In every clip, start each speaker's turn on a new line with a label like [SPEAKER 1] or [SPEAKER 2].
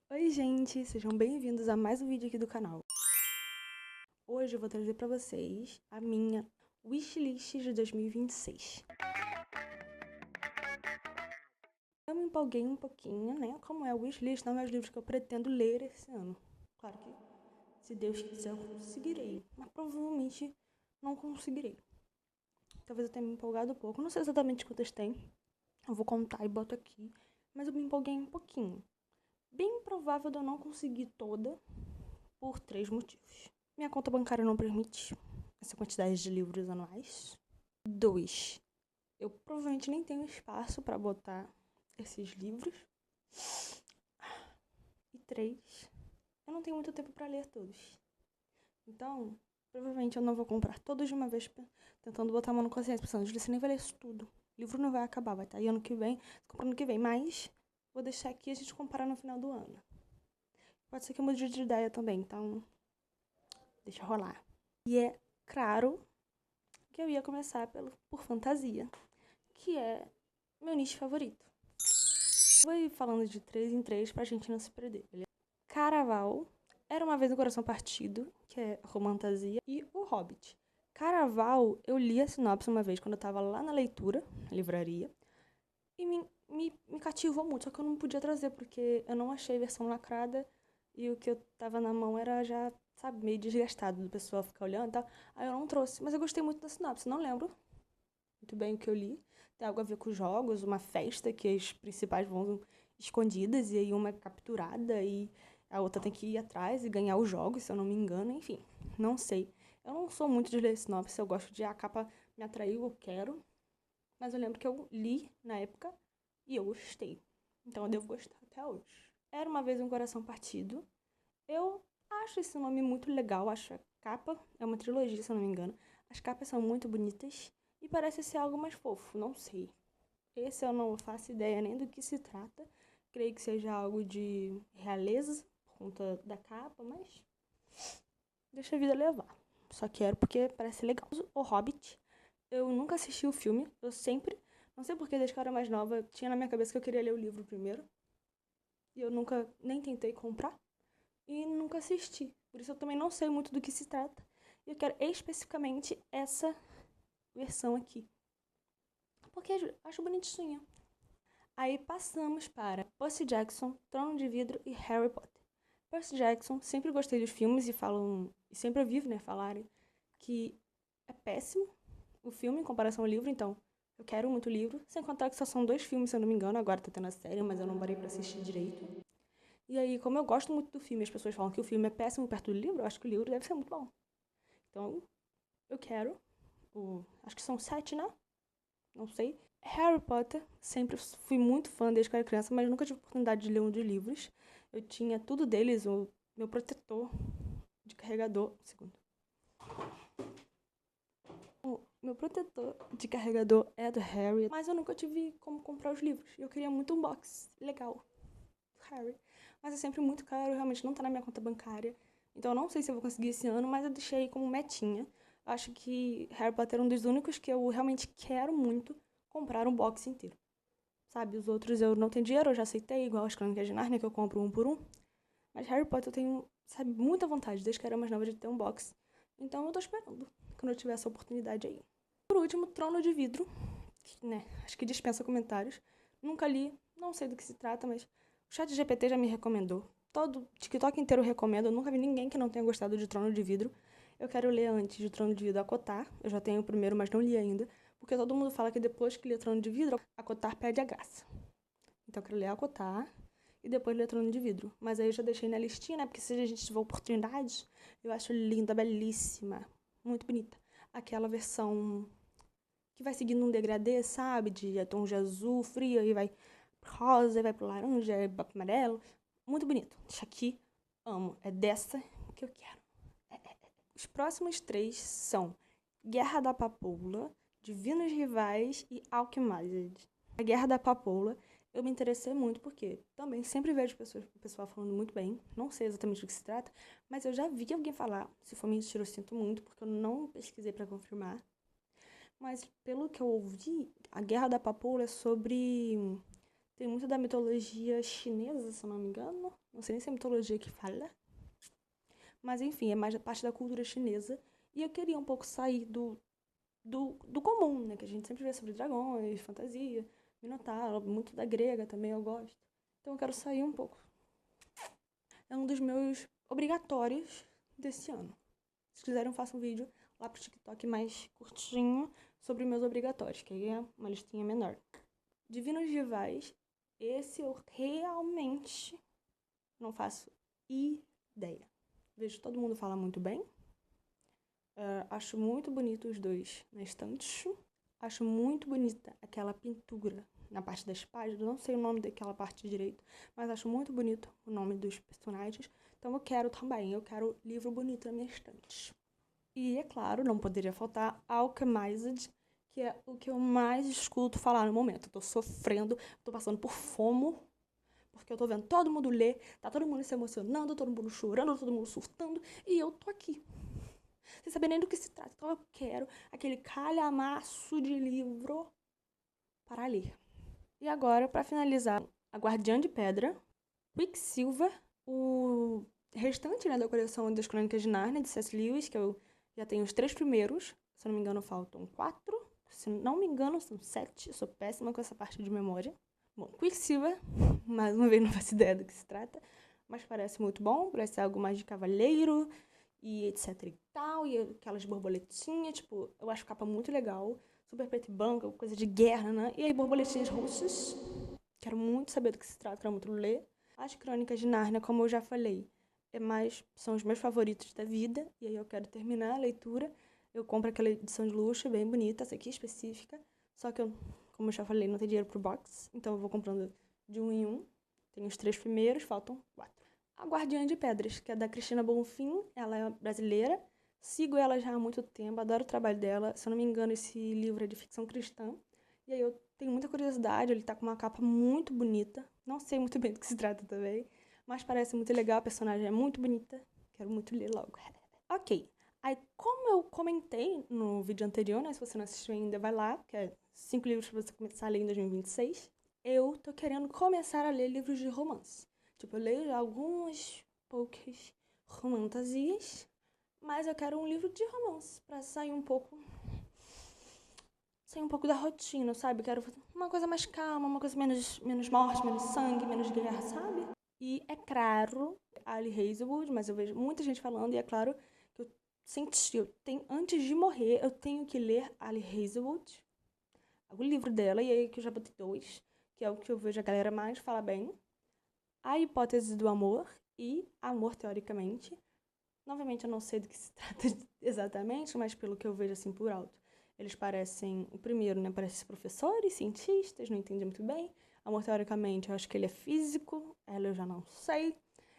[SPEAKER 1] Oi gente, sejam bem-vindos a mais um vídeo aqui do canal. Hoje eu vou trazer pra vocês a minha wishlist de 2026. Eu me empolguei um pouquinho, né? Como é a wishlist, não é os livros que eu pretendo ler esse ano. Claro que, se Deus quiser, eu conseguirei, mas provavelmente não conseguirei. Talvez eu tenha me empolgado um pouco, não sei exatamente quantas tem. Eu vou contar e boto aqui, mas eu me empolguei um pouquinho. Bem provável de eu não conseguir toda, por 3 motivos. Minha conta bancária não permite essa quantidade de livros anuais. 2, eu provavelmente nem tenho espaço para botar esses livros. E 3, eu não tenho muito tempo para ler todos. Então, provavelmente eu não vou comprar todos de uma vez, tentando botar a mão na consciência, pensando, você nem vai ler isso tudo. O livro não vai acabar, vai estar aí ano que vem, comprando ano que vem, mas vou deixar aqui e a gente comparar no final do ano. Pode ser que eu mude de ideia também, então deixa rolar. E é claro que eu ia começar por fantasia, que é meu nicho favorito. Vou ir falando de 3 em 3 pra gente não se perder, beleza? Caraval, Era uma Vez no Coração Partido, que é romantasia, e O Hobbit. Caraval, eu li a sinopse uma vez quando eu tava lá na leitura, na livraria, e me cativou muito, só que eu não podia trazer, porque eu não achei versão lacrada, e o que eu tava na mão era já, sabe, meio desgastado, do pessoal ficar olhando e tal. Aí eu não trouxe, mas eu gostei muito da sinopse, não lembro muito bem o que eu li. Tem algo a ver com jogos, uma festa que as principais vão escondidas e aí uma é capturada e a outra tem que ir atrás e ganhar os jogos, se eu não me engano. Enfim, não sei. Eu não sou muito de ler sinopse, eu gosto de a capa me atraiu, eu quero. Mas eu lembro que eu li na época e eu gostei. Então eu devo gostar até hoje. Era uma Vez um Coração Partido. Eu acho esse nome muito legal, acho a capa, é uma trilogia, se eu não me engano. As capas são muito bonitas e parece ser algo mais fofo, não sei. Esse eu não faço ideia nem do que se trata. Creio que seja algo de realeza, por conta da capa, mas deixa a vida levar. Só quero porque parece legal. O Hobbit, eu nunca assisti o filme, eu sempre, não sei porque desde que eu era mais nova, tinha na minha cabeça que eu queria ler o livro primeiro. E eu nunca nem tentei comprar e nunca assisti. Por isso eu também não sei muito do que se trata. E eu quero especificamente essa versão aqui, porque acho bonitinha. Aí passamos para Percy Jackson, Trono de Vidro e Harry Potter. Percy Jackson, sempre gostei dos filmes e sempre ouvi, né, falarem que é péssimo o filme em comparação ao livro, então eu quero muito o livro, sem contar que só são 2 filmes, se eu não me engano, agora tá tendo a série, mas eu não parei pra assistir direito. E aí, como eu gosto muito do filme, as pessoas falam que o filme é péssimo perto do livro, eu acho que o livro deve ser muito bom. Então, eu quero acho que são 7, né? Não sei. Harry Potter, sempre fui muito fã desde que eu era criança, mas nunca tive oportunidade de ler um dos livros. Eu tinha tudo deles, o meu protetor de carregador. Segundo. O meu protetor de carregador é do Harry, mas eu nunca tive como comprar os livros. Eu queria muito um box legal do Harry. Mas é sempre muito caro, realmente não tá na minha conta bancária. Então eu não sei se eu vou conseguir esse ano, mas eu deixei como metinha. Acho que Harry Potter é um dos únicos que eu realmente quero muito comprar um box inteiro. Sabe, os outros eu não tenho dinheiro, eu já aceitei, igual as Crônicas de Nárnia, que eu compro um por um. Mas Harry Potter eu tenho, sabe, muita vontade, desde que eu era mais nova, de ter um box. Então eu tô esperando, quando eu tiver essa oportunidade aí. Por último, Trono de Vidro, que, né, acho que dispensa comentários. Nunca li, não sei do que se trata, mas o ChatGPT já me recomendou. Todo o TikTok inteiro recomenda, eu nunca vi ninguém que não tenha gostado de Trono de Vidro. Eu quero ler antes de Trono de Vidro a Cotar, eu já tenho o primeiro, mas não li ainda. Porque todo mundo fala que depois que lê Trono de Vidro, a Cotar perde a graça. Então eu quero ler a Cotar e depois ler Trono de Vidro. Mas aí eu já deixei na listinha, né? Porque se a gente tiver oportunidade, eu acho linda, belíssima, muito bonita. Aquela versão que vai seguindo um degradê, sabe? De tom de azul, frio, aí vai pro rosa, aí vai pro laranja, aí vai pro amarelo. Muito bonito. Deixa aqui, amo. É dessa que eu quero. Os próximos 3 são Guerra da Papoula, Divinos Rivais e Alchemized. A Guerra da Papoula eu me interessei muito porque também sempre vejo o pessoal falando muito bem, não sei exatamente do que se trata, mas eu já vi alguém falar. Se for mentira, eu sinto muito, porque eu não pesquisei para confirmar. Mas pelo que eu ouvi, a Guerra da Papoula é sobre Tem muito da mitologia chinesa, se eu não me engano. Não sei nem se é mitologia que fala. Mas, enfim, é mais a parte da cultura chinesa. E eu queria um pouco sair do comum, né? Que a gente sempre vê sobre dragões, fantasia, minotauro, muito da grega também eu gosto. Então eu quero sair um pouco. É um dos meus obrigatórios desse ano. Se quiserem, eu faço um vídeo lá pro TikTok mais curtinho sobre meus obrigatórios, que aí é uma listinha menor. Divinos Rivais, esse eu realmente não faço ideia. Vejo todo mundo falar muito bem. Acho muito bonito os dois na estante. Acho muito bonita aquela pintura na parte das páginas. Não sei o nome daquela parte direito, mas acho muito bonito o nome dos personagens. Então eu quero também, eu quero livro bonito na minha estante. E, é claro, não poderia faltar Alchemized, que é o que eu mais escuto falar no momento. Eu tô sofrendo, tô passando por FOMO, porque eu tô vendo todo mundo ler, tá todo mundo se emocionando, todo mundo chorando, todo mundo surtando, e eu tô aqui, sem saber nem do que se trata. Então eu quero aquele calhamaço de livro para ler. E agora, para finalizar, A Guardiã de Pedra, Quicksilver, o restante, né, da coleção das Crônicas de Nárnia, de C.S. Lewis, que eu já tenho os 3 primeiros. Se não me engano, faltam 4. Se não me engano, são 7. Eu sou péssima com essa parte de memória. Bom, Quicksilver, mais uma vez não faço ideia do que se trata, mas parece muito bom. Parece ser algo mais de cavaleiro e etc e tal. E aquelas borboletinhas, tipo, eu acho a capa muito legal. Super preto e branco, coisa de guerra, né? E aí, borboletinhas russas. Quero muito saber do que se trata, quero muito ler. As Crônicas de Nárnia, como eu já falei, são os meus favoritos da vida. E aí eu quero terminar a leitura. Eu compro aquela edição de luxo, bem bonita, essa aqui específica. Só que eu, como eu já falei, não tenho dinheiro pro box. Então eu vou comprando de um em um. Tenho os 3 primeiros, faltam 4. A Guardiã de Pedras, que é da Cristina Bonfim. Ela é brasileira. Sigo ela já há muito tempo, adoro o trabalho dela. Se eu não me engano, esse livro é de ficção cristã. E aí eu tenho muita curiosidade, ele tá com uma capa muito bonita. Não sei muito bem do que se trata também, mas parece muito legal, a personagem é muito bonita. Quero muito ler logo. Ok. Aí, como eu comentei no vídeo anterior, né? Se você não assistiu ainda, vai lá, que é 5 livros pra você começar a ler em 2026. Eu tô querendo começar a ler livros de romance. Tipo, eu leio já algumas poucas romantasias, mas eu quero um livro de romance pra sair um pouco da rotina, sabe? Quero fazer uma coisa mais calma, uma coisa menos morte, menos sangue, menos guerra, sabe? E é claro, Ali Hazelwood, mas eu vejo muita gente falando, e é claro que eu senti, antes de morrer, eu tenho que ler Ali Hazelwood, o livro dela, e aí que eu já botei 2, que é o que eu vejo a galera mais falar bem. A Hipótese do Amor e Amor, Teoricamente. Novamente, eu não sei do que se trata exatamente, mas pelo que eu vejo assim por alto. Eles parecem, o primeiro, né, parece professores, cientistas, não entendi muito bem. Amor, teoricamente, eu acho que ele é físico, ela eu já não sei.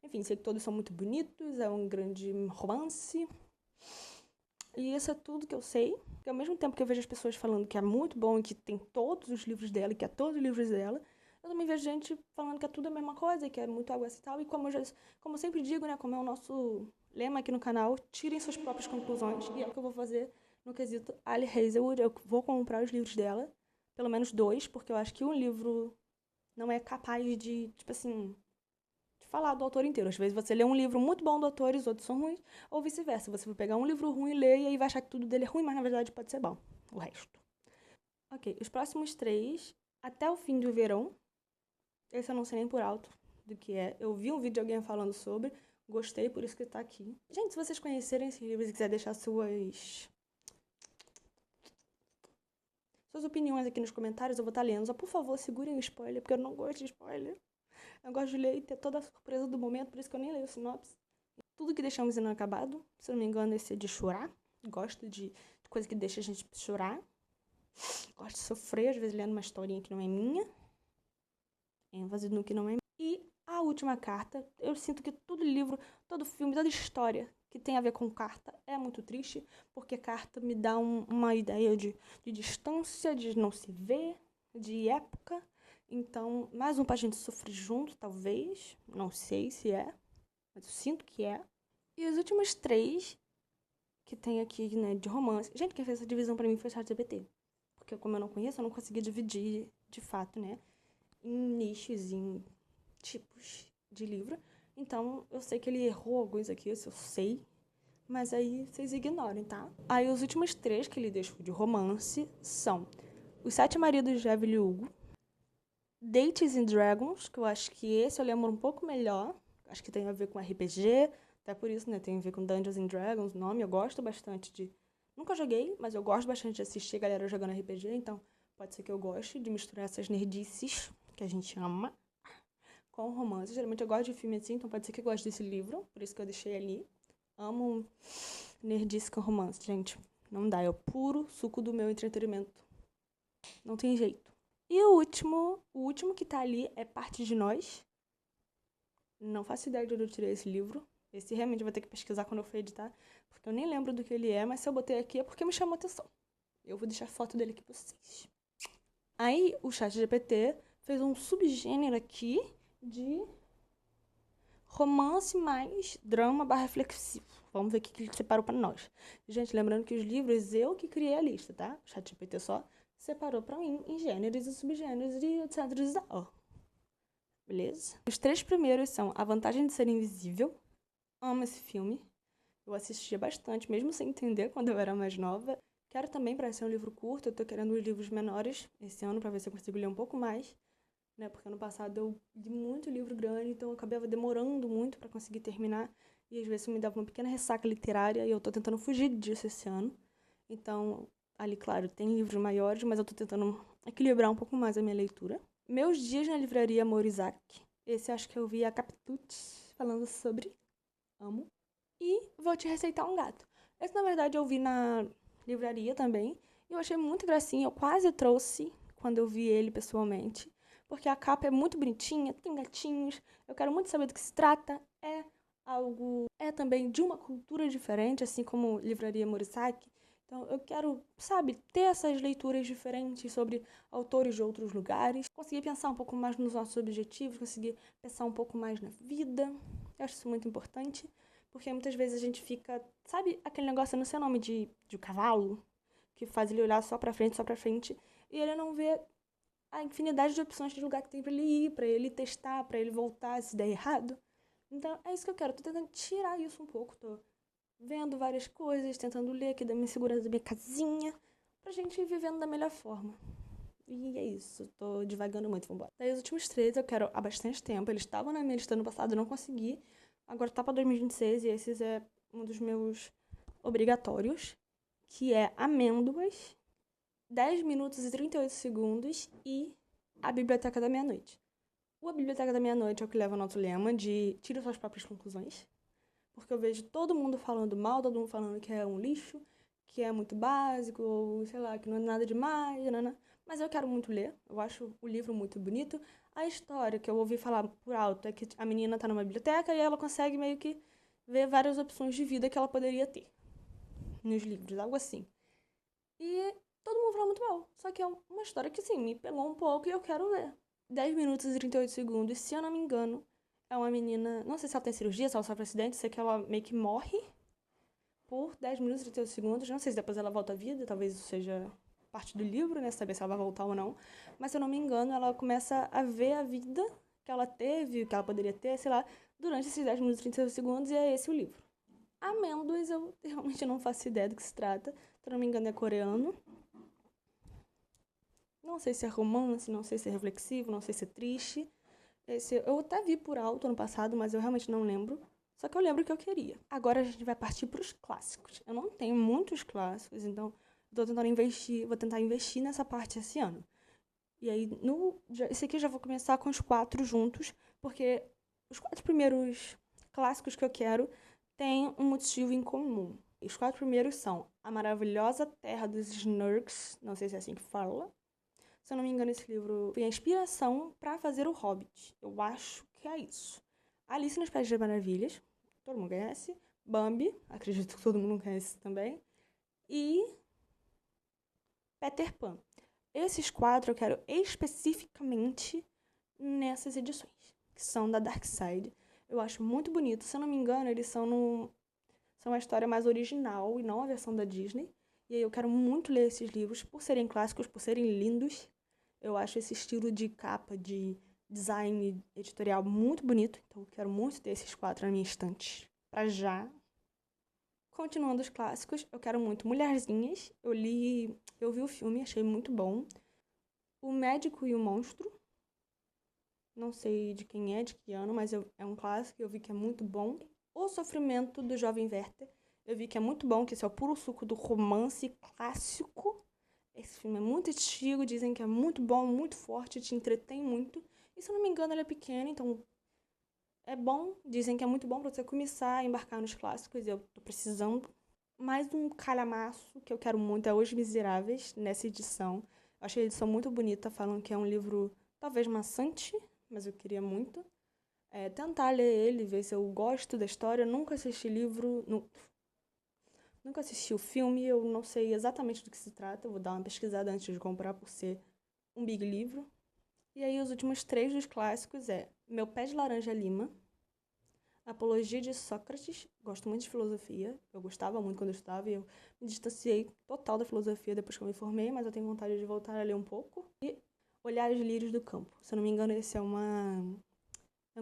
[SPEAKER 1] Enfim, sei que todos são muito bonitos, é um grande romance. E isso é tudo que eu sei. Porque ao mesmo tempo que eu vejo as pessoas falando que é muito bom e que tem todos os livros dela, e que é todos os livros dela, eu também vejo gente falando que é tudo a mesma coisa, que é muito água e tal. E como eu sempre digo, né, como é o nosso lema aqui no canal, tirem suas próprias conclusões. E é o que eu vou fazer no quesito Ali Hazelwood. Eu vou comprar os livros dela, pelo menos 2, porque eu acho que um livro não é capaz de, tipo assim, de falar do autor inteiro. Às vezes você lê um livro muito bom do autor e os outros são ruins, ou vice-versa. Você vai pegar um livro ruim e ler e aí vai achar que tudo dele é ruim, mas na verdade pode ser bom, o resto. Ok, os próximos 3, Até o Fim do Verão. Esse eu não sei nem por alto do que é. Eu vi um vídeo de alguém falando sobre, gostei, por isso que tá aqui. Gente, se vocês conhecerem esses livros e quiser deixar suas opiniões aqui nos comentários, eu vou estar lendo. Só, por favor, segurem o spoiler, porque eu não gosto de spoiler. Eu gosto de ler e ter toda a surpresa do momento, por isso que eu nem leio sinopse. Tudo que deixamos inacabado, se eu não me engano, esse é de chorar. Gosto de coisa que deixa a gente chorar. Gosto de sofrer, às vezes, lendo uma historinha que não é minha. ênfase no que não é. E a última carta, eu sinto que todo livro, todo filme, toda história que tem a ver com carta é muito triste, porque carta me dá uma ideia de distância, de não se ver, de época. Então, mais um pra gente sofrer junto, talvez. Não sei se é, mas eu sinto que é. E os últimos 3 que tem aqui, né, de romance. Gente, quem fez essa divisão pra mim foi o ChatGPT. Porque como eu não conheço, eu não consegui dividir de fato, né? em nichos, em tipos de livro. Então, eu sei que ele errou alguns aqui, isso eu sei. Mas aí vocês ignorem, tá? Aí os últimos 3 que ele deixou de romance são Os Sete Maridos de Evelyn Hugo, Dates and Dragons, que eu acho que esse eu lembro um pouco melhor. Acho que tem a ver com RPG, até por isso, né? Tem a ver com Dungeons and Dragons, o nome. Eu gosto bastante de... Nunca joguei, mas eu gosto bastante de assistir a galera jogando RPG, então pode ser que eu goste de misturar essas nerdices que a gente ama com romance. Geralmente eu gosto de filme assim, então pode ser que eu goste desse livro, por isso que eu deixei ali. Amo nerdice com romance, gente. Não dá, é o puro suco do meu entretenimento. Não tem jeito. E o último que tá ali é Parte de Nós. Não faço ideia de onde eu tirei esse livro. Esse realmente eu vou ter que pesquisar quando eu for editar, porque eu nem lembro do que ele é, mas se eu botei aqui é porque me chamou atenção. Eu vou deixar a foto dele aqui pra vocês. Aí o ChatGPT fez um subgênero aqui de romance mais drama / reflexivo. Vamos ver o que ele separou pra nós. Gente, lembrando que os livros eu que criei a lista, tá? O ChatGPT só separou pra mim em gêneros e subgêneros e etc. Beleza? Os 3 primeiros são A Vantagem de Ser Invisível. Amo esse filme. Eu assistia bastante, mesmo sem entender quando eu era mais nova. Quero também, para ser um livro curto, eu tô querendo os livros menores esse ano, para ver se eu consigo ler um pouco mais, né? Porque ano passado eu li muito livro grande, então eu acabava demorando muito para conseguir terminar. E às vezes isso me dava uma pequena ressaca literária, e eu tô tentando fugir disso esse ano. Então, ali, claro, tem livros maiores, mas eu tô tentando equilibrar um pouco mais a minha leitura. Meus Dias na Livraria Morizak. Esse eu acho que eu vi a Capitute falando sobre. Amo. E Vou Te Receitar um Gato. Esse, na verdade, eu vi na livraria também. E eu achei muito gracinha. Eu quase trouxe quando eu vi ele pessoalmente. Porque a capa é muito bonitinha, tem gatinhos. Eu quero muito saber do que se trata. É algo... É também de uma cultura diferente, assim como Livraria Morisaki. Então, eu quero, sabe, ter essas leituras diferentes sobre autores de outros lugares. Conseguir pensar um pouco mais nos nossos objetivos. Conseguir pensar um pouco mais na vida. Eu acho isso muito importante. Porque muitas vezes a gente fica... Sabe aquele negócio, não sei o nome, de cavalo? Que faz ele olhar só pra frente. E ele não vê a infinidade de opções de lugar que tem pra ele ir, pra ele testar, pra ele voltar se der errado. Então, é isso que eu quero. Tô tentando tirar isso um pouco. Tô vendo várias coisas, tentando ler aqui da minha segurança da minha casinha, pra gente ir vivendo da melhor forma. E é isso. Tô divagando muito, vambora. Daí os últimos 3 eu quero há bastante tempo. Eles estavam na minha lista ano passado, eu não consegui. Agora tá pra 2026 e esses é um dos meus obrigatórios, que é Amêndoas, 10 minutos e 38 segundos e A Biblioteca da Meia-Noite. A Biblioteca da Meia-Noite é o que leva ao nosso lema de tire suas próprias conclusões, porque eu vejo todo mundo falando mal, todo mundo falando que é um lixo, que é muito básico, ou sei lá, que não é nada demais, né? Mas eu quero muito ler, eu acho o livro muito bonito. A história que eu ouvi falar por alto é que a menina tá numa biblioteca e ela consegue meio que ver várias opções de vida que ela poderia ter nos livros, algo assim. E todo mundo fala muito mal, só que é uma história que, sim, me pegou um pouco e eu quero ler. 10 minutos e 38 segundos, se eu não me engano, é uma menina, não sei se ela tem cirurgia, se ela sofre acidente, sei que ela meio que morre por 10 minutos e 38 segundos, não sei se depois ela volta à vida, talvez isso seja parte do livro, né, saber se ela vai voltar ou não, mas se eu não me engano, ela começa a ver a vida que ela teve, que ela poderia ter, sei lá, durante esses 10 minutos e 38 segundos, e é esse o livro. Amêndoas, eu realmente não faço ideia do que se trata, se eu não me engano é coreano. Não sei se é romance, não sei se é reflexivo, não sei se é triste. Esse eu até vi por alto ano passado, mas eu realmente não lembro. Só que eu lembro que eu queria. Agora a gente vai partir para os clássicos. Eu não tenho muitos clássicos, então eu tô tentando investir, vou tentar investir nessa parte esse ano. E aí, esse aqui eu já vou começar com os 4 juntos, porque os 4 primeiros clássicos que eu quero têm um motivo em comum. Os 4 primeiros são A Maravilhosa Terra dos Snurks, não sei se é assim que fala. Se eu não me engano, esse livro foi a inspiração para fazer o Hobbit. Eu acho que é isso. Alice nos Países das Maravilhas, todo mundo conhece. Bambi, acredito que todo mundo conhece também. E Peter Pan. Esses 4 eu quero especificamente nessas edições, que são da Dark Side. Eu acho muito bonito. Se eu não me engano, eles são uma história mais original e não a versão da Disney. E aí eu quero muito ler esses livros por serem clássicos, por serem lindos. Eu acho esse estilo de capa, de design editorial muito bonito. Então, eu quero muito ter esses 4 na minha estante. Pra já. Continuando os clássicos, eu quero muito Mulherzinhas. Eu vi o filme, achei muito bom. O Médico e o Monstro. Não sei de quem é, de que ano, mas é um clássico, eu vi que é muito bom. O Sofrimento do Jovem Werther. Eu vi que é muito bom, que esse é o puro suco do romance clássico. Esse filme é muito antigo, dizem que é muito bom, muito forte, te entretém muito. E se eu não me engano, ele é pequeno, então é bom. Dizem que é muito bom pra você começar a embarcar nos clássicos, eu tô precisando. Mais um calhamaço que eu quero muito é Os Miseráveis, nessa edição. Eu achei a edição muito bonita, falando que é um livro talvez maçante, mas eu queria muito. Tentar ler ele, ver se eu gosto da história. Eu nunca assisti livro, nunca assisti o filme, eu não sei exatamente do que se trata. Eu vou dar uma pesquisada antes de comprar por ser um big livro. E aí os últimos 3 dos clássicos é Meu Pé de Laranja Lima, Apologia de Sócrates. Gosto muito de filosofia, eu gostava muito quando eu estudava e eu me distanciei total da filosofia depois que eu me formei, mas eu tenho vontade de voltar a ler um pouco. E Olhares Lírios do Campo. Se eu não me engano, esse é um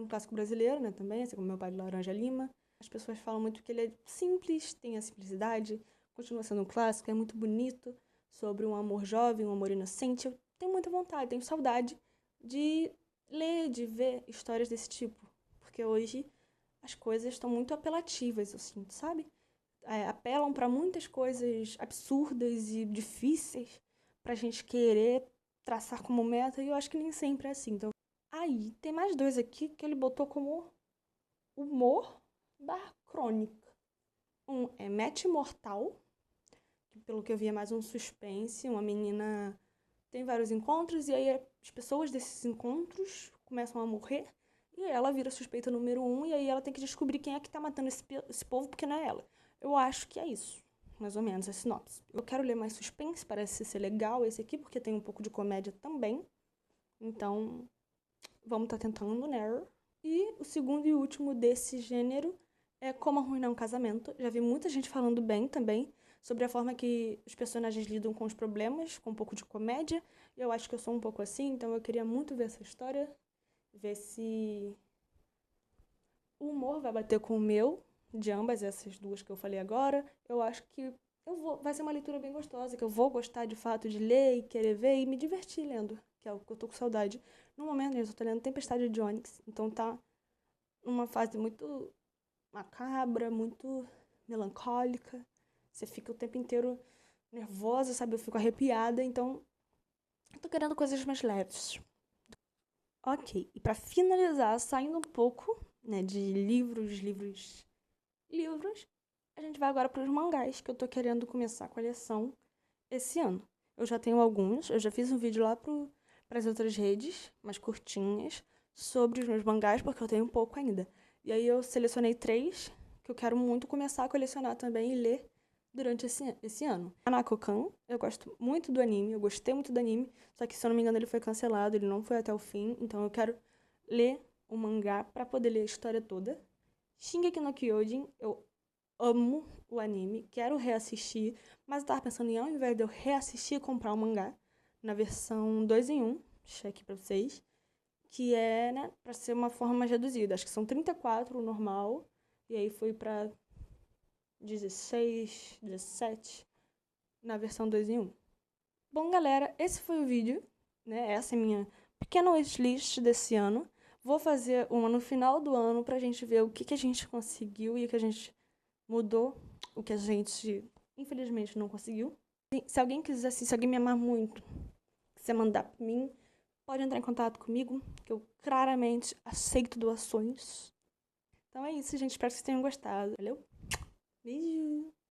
[SPEAKER 1] clássico brasileiro, né, também, assim como Meu Pai de Laranja Lima. As pessoas falam muito que ele é simples, tem a simplicidade, continua sendo um clássico, é muito bonito, sobre um amor jovem, um amor inocente. Eu tenho muita vontade, tenho saudade de ler, de ver histórias desse tipo, porque hoje as coisas estão muito apelativas, eu sinto, sabe? Apelam para muitas coisas absurdas e difíceis pra gente querer traçar como meta, e eu acho que nem sempre é assim. Então, aí, tem mais 2 aqui que ele botou como humor barra crônica. Um é Mete Mortal, que pelo que eu vi é mais um suspense. Uma menina tem vários encontros e aí as pessoas desses encontros começam a morrer e ela vira suspeita número 1 e aí ela tem que descobrir quem é que tá matando esse povo porque não é ela. Eu acho que é isso, mais ou menos, a sinopse. Eu quero ler mais suspense, parece ser legal esse aqui, porque tem um pouco de comédia também. Então, vamos estar tentando, né? E o segundo e último desse gênero é Como Arruinar um Casamento. Já vi muita gente falando bem também sobre a forma que os personagens lidam com os problemas, com um pouco de comédia. E eu acho que eu sou um pouco assim, então eu queria muito ver essa história, ver se o humor vai bater com o meu, de ambas essas 2 que eu falei agora. Eu acho que vai ser uma leitura bem gostosa, que eu vou gostar de fato de ler e querer ver e me divertir lendo, que é o que eu tô com saudade. No momento, eu tô lendo Tempestade de Ônix, então tá numa fase muito macabra, muito melancólica. Você fica o tempo inteiro nervosa, sabe? Eu fico arrepiada, então eu tô querendo coisas mais leves. Ok, e pra finalizar, saindo um pouco, né, de livros, a gente vai agora pros mangás, que eu tô querendo começar a coleção esse ano. Eu já tenho alguns, eu já fiz um vídeo lá pras outras redes, mais curtinhas, sobre os meus mangás, porque eu tenho um pouco ainda. E aí eu selecionei 3 que eu quero muito começar a colecionar também e ler durante esse ano. Hanako-kan, eu gosto muito do anime, eu gostei muito do anime, só que se eu não me engano ele foi cancelado, ele não foi até o fim, então eu quero ler o mangá pra poder ler a história toda. Shingeki no Kyojin, eu amo o anime, quero reassistir, mas eu tava pensando em, ao invés de eu reassistir, comprar o mangá na versão 2 em 1, deixa aqui pra vocês, que é, né, pra ser uma forma mais reduzida. Acho que são 34 o normal, e aí foi pra 16, 17 na versão 2 em 1. Bom, galera, esse foi o vídeo, né? Essa é a minha pequena wishlist desse ano. Vou fazer uma no final do ano pra gente ver o que a gente conseguiu e o que a gente mudou, o que a gente, infelizmente, não conseguiu. Se alguém quiser, assim, se alguém me amar muito, quiser mandar pra mim, pode entrar em contato comigo, que eu claramente aceito doações. Então é isso, gente. Espero que vocês tenham gostado. Valeu? Beijo!